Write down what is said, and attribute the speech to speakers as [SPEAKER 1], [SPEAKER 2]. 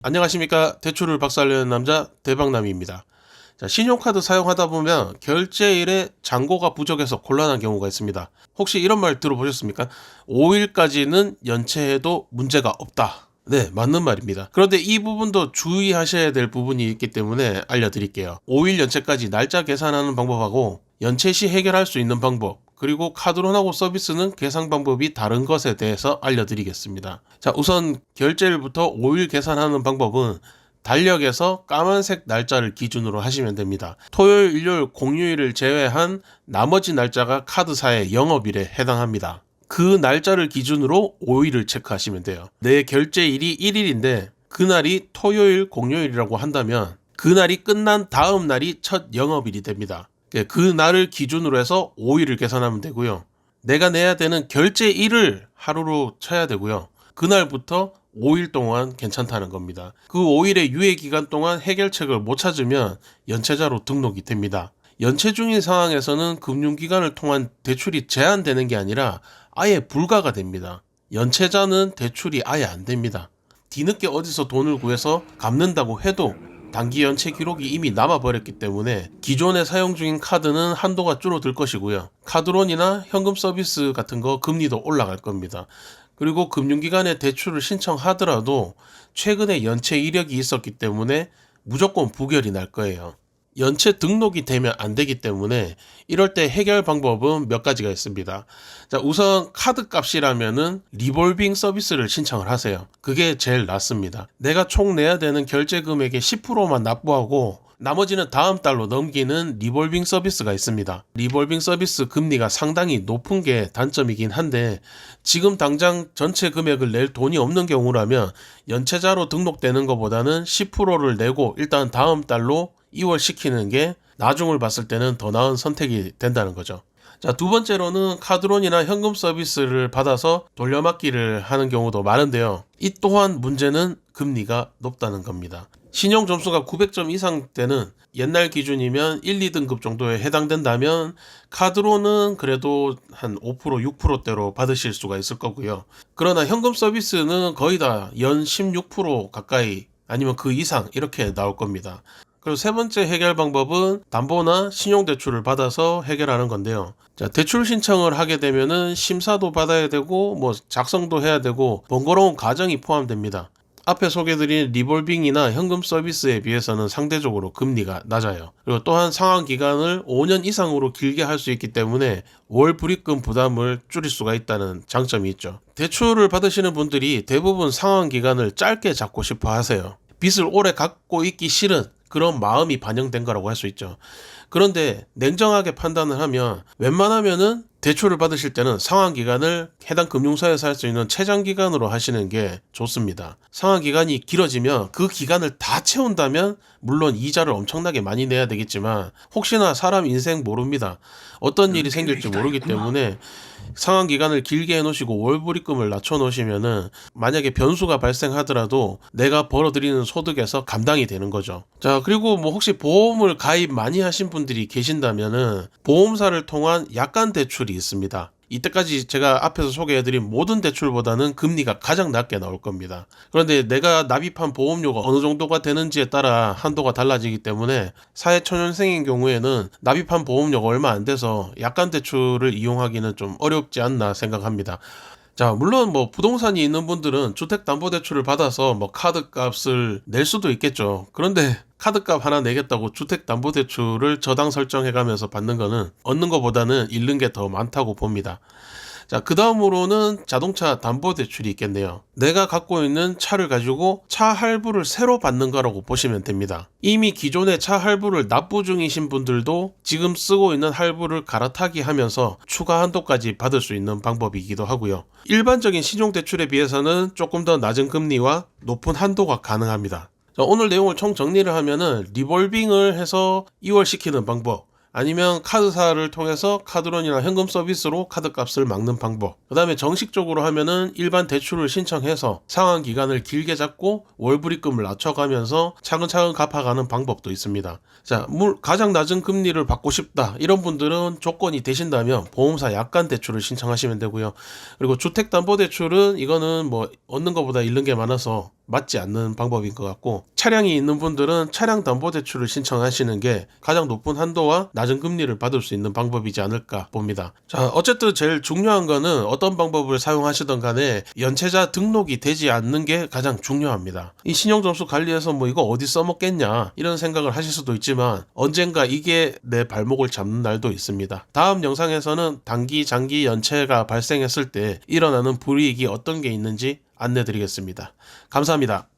[SPEAKER 1] 안녕하십니까. 대출을 박살내는 남자 대박남입니다. 자, 신용카드 사용하다 보면 결제일에 잔고가 부족해서 곤란한 경우가 있습니다. 혹시 이런 말 들어보셨습니까? 5일까지는 연체해도 문제가 없다. 네, 맞는 말입니다. 그런데 이 부분도 주의하셔야 될 부분이 있기 때문에 알려드릴게요. 5일 연체까지 날짜 계산하는 방법하고 연체 시 해결할 수 있는 방법, 그리고 카드론하고 서비스는 계산 방법이 다른 것에 대해서 알려드리겠습니다. 자, 우선 결제일부터 5일 계산하는 방법은 달력에서 까만색 날짜를 기준으로 하시면 됩니다. 토요일, 일요일, 공휴일을 제외한 나머지 날짜가 카드사의 영업일에 해당합니다. 그 날짜를 기준으로 5일을 체크하시면 돼요. 내 결제일이 1일인데 그날이 토요일, 공휴일이라고 한다면 그날이 끝난 다음 날이 첫 영업일이 됩니다. 그 날을 기준으로 해서 5일을 계산하면 되고요. 내가 내야 되는 결제일을 하루로 쳐야 되고요. 그날부터 5일 동안 괜찮다는 겁니다. 그 5일의 유예 기간 동안 해결책을 못 찾으면 연체자로 등록이 됩니다. 연체 중인 상황에서는 금융기관을 통한 대출이 제한되는 게 아니라 아예 불가가 됩니다. 연체자는 대출이 아예 안 됩니다. 뒤늦게 어디서 돈을 구해서 갚는다고 해도 단기 연체 기록이 이미 남아버렸기 때문에 기존에 사용 중인 카드는 한도가 줄어들 것이고요. 카드론이나 현금 서비스 같은 거 금리도 올라갈 겁니다. 그리고 금융기관에 대출을 신청하더라도 최근에 연체 이력이 있었기 때문에 무조건 부결이 날 거예요. 연체 등록이 되면 안 되기 때문에 이럴 때 해결 방법은 몇 가지가 있습니다. 자, 우선 카드 값이라면은 리볼빙 서비스를 신청을 하세요. 그게 제일 낫습니다. 내가 총 내야 되는 결제 금액의 10%만 납부하고 나머지는 다음 달로 넘기는 리볼빙 서비스가 있습니다. 리볼빙 서비스 금리가 상당히 높은 게 단점이긴 한데 지금 당장 전체 금액을 낼 돈이 없는 경우라면 연체자로 등록되는 것보다는 10%를 내고 일단 다음 달로 이월시키는 게 나중을 봤을 때는 더 나은 선택이 된다는 거죠. 자, 두 번째로는 카드론이나 현금 서비스를 받아서 돌려막기를 하는 경우도 많은데요. 이 또한 문제는 금리가 높다는 겁니다. 신용 점수가 900점 이상 때는 옛날 기준이면 1, 2등급 정도에 해당된다면 카드론은 그래도 한 5%, 6%대로 받으실 수가 있을 거고요. 그러나 현금 서비스는 거의 다 연 16% 가까이 아니면 그 이상 이렇게 나올 겁니다. 그리고 세 번째 해결 방법은 담보나 신용대출을 받아서 해결하는 건데요. 자, 대출 신청을 하게 되면은 심사도 받아야 되고 뭐 작성도 해야 되고 번거로운 과정이 포함됩니다. 앞에 소개드린 리볼빙이나 현금 서비스에 비해서는 상대적으로 금리가 낮아요. 그리고 또한 상환 기간을 5년 이상으로 길게 할 수 있기 때문에 월 불입금 부담을 줄일 수가 있다는 장점이 있죠. 대출을 받으시는 분들이 대부분 상환 기간을 짧게 잡고 싶어 하세요. 빚을 오래 갖고 있기 싫은 그런 마음이 반영된 거라고 할 수 있죠. 그런데 냉정하게 판단을 하면 웬만하면은 대출을 받으실 때는 상환 기간을 해당 금융사에서 할 수 있는 최장 기간으로 하시는 게 좋습니다. 상환 기간이 길어지면 그 기간을 다 채운다면 물론 이자를 엄청나게 많이 내야 되겠지만 혹시나 사람 인생 모릅니다. 어떤 일이 생길지 모르기 때문에 상환 기간을 길게 해놓으시고 월불입금을 낮춰놓으시면은 만약에 변수가 발생하더라도 내가 벌어들이는 소득에서 감당이 되는 거죠. 자, 그리고 뭐 혹시 보험을 가입 많이 하신 분들이 계신다면은 보험사를 통한 약관 대출이 있습니다. 이때까지 제가 앞에서 소개해드린 모든 대출보다는 금리가 가장 낮게 나올 겁니다. 그런데 내가 납입한 보험료가 어느 정도가 되는지에 따라 한도가 달라지기 때문에 사회초년생인 경우에는 납입한 보험료가 얼마 안 돼서 약관 대출을 이용하기는 좀 어렵지 않나 생각합니다. 자, 물론 뭐 부동산이 있는 분들은 주택담보대출을 받아서 뭐 카드값을 낼 수도 있겠죠. 그런데 카드값 하나 내겠다고 주택담보대출을 저당 설정해가면서 받는 거는 얻는 것보다는 잃는 게 더 많다고 봅니다. 자, 그 다음으로는 자동차 담보대출이 있겠네요. 내가 갖고 있는 차를 가지고 차 할부를 새로 받는 거라고 보시면 됩니다. 이미 기존의 차 할부를 납부 중이신 분들도 지금 쓰고 있는 할부를 갈아타기 하면서 추가 한도까지 받을 수 있는 방법이기도 하고요. 일반적인 신용대출에 비해서는 조금 더 낮은 금리와 높은 한도가 가능합니다. 자, 오늘 내용을 총 정리를 하면은 리볼빙을 해서 이월시키는 방법, 아니면 카드사를 통해서 카드론이나 현금 서비스로 카드값을 막는 방법. 그 다음에 정식적으로 하면은 일반 대출을 신청해서 상환 기간을 길게 잡고 월불입금을 낮춰가면서 차근차근 갚아가는 방법도 있습니다. 자, 가장 낮은 금리를 받고 싶다 이런 분들은 조건이 되신다면 보험사 약관 대출을 신청하시면 되고요. 그리고 주택담보대출은 이거는 뭐 얻는 것보다 잃는 게 많아서 맞지 않는 방법인 것 같고, 차량이 있는 분들은 차량담보대출을 신청하시는 게 가장 높은 한도와 낮은 금리를 받을 수 있는 방법이지 않을까 봅니다. 자, 어쨌든 제일 중요한 거는 어떤 방법을 사용하시던 간에 연체자 등록이 되지 않는 게 가장 중요합니다. 이 신용점수 관리해서 뭐 이거 어디 써먹겠냐 이런 생각을 하실 수도 있지만 언젠가 이게 내 발목을 잡는 날도 있습니다. 다음 영상에서는 단기, 장기 연체가 발생했을 때 일어나는 불이익이 어떤 게 있는지 안내드리겠습니다. 감사합니다.